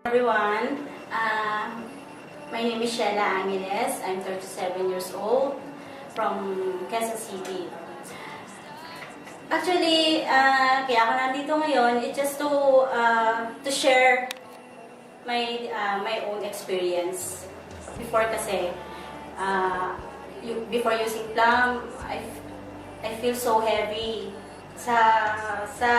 Everyone, my name is Sheila Angeles. I'm 37 years old from Quezon City. Actually, kaya ako nandito ngayon is just to share my own experience. Before kasi, before using Plum, I feel so heavy. Sa sa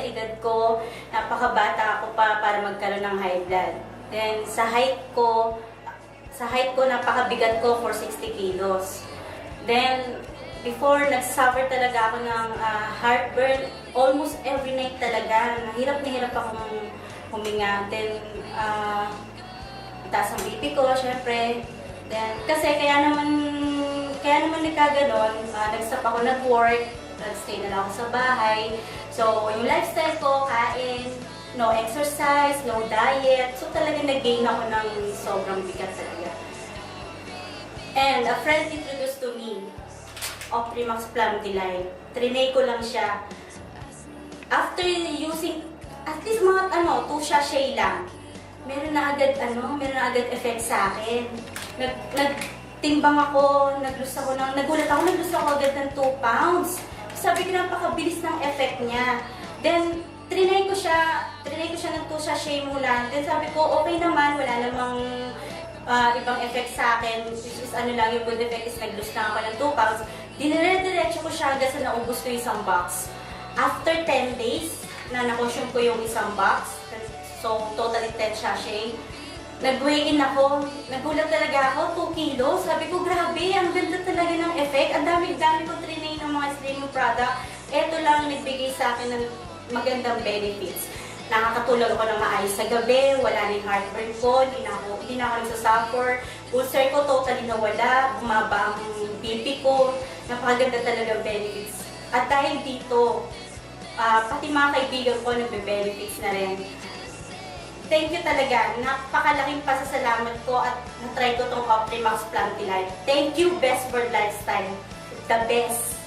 edad ko, napakabata ako pa para magkaroon ng high blood. Then sa height ko napakabigat ko for 60 kilos. Then before, nagsuffer talaga ako ng heartburn almost every night talaga. Nahirap akong huminga. Then taas ang BP ko, syempre. Then kasi kaya naman nagkaganon, nag-stop ako nag-work. Nag-stay na lang ako sa bahay. So, yung lifestyle ko, kain, no exercise, no diet. So, talaga nag-gain ako ng sobrang bigat talaga. And a friend introduced to me Optrimax Plum Delight. Trinay ko lang siya. After using at least mga 2 sachet lang, meron na agad effect sa akin. Nagtimbang ako, naglus ako agad ng 2 pounds. Sabi ko, napakabilis ng effect niya. Then, trinay ko siya ng 2 sachet muna. Then sabi ko, okay naman, wala namang ibang effect sa akin. Which is yung good effect is naglus lang ako ng 2 pounds. Dinire-diretso ko siya hanggang sa naubos ko yung isang box. After 10 days na na-consume ko yung isang box, so totally 10 sachet, nag-weigh in ako. Nagulat talaga ako, 2 kilos. Sabi ko, grabe, ang ganda talaga ng effect. Ang dami ko trinay ng mga slimming product. Ito lang nagbigay sa akin ng magandang benefits. Nakakatulog ako ng maayos sa gabi, wala rin heartburn ko, hindi na ako nagsasuffer. Ulcer ko totally nawala, bumaba ang BP ko. Napakaganda talaga benefits. At dahil dito, pati mga kaibigan ko nagbe-benefits na rin. Thank you talaga. Napakalaking pasasalamat ko at na-try ko tong Optrimax Plum Delight. Thank you, Best Bird Lifestyle. The best.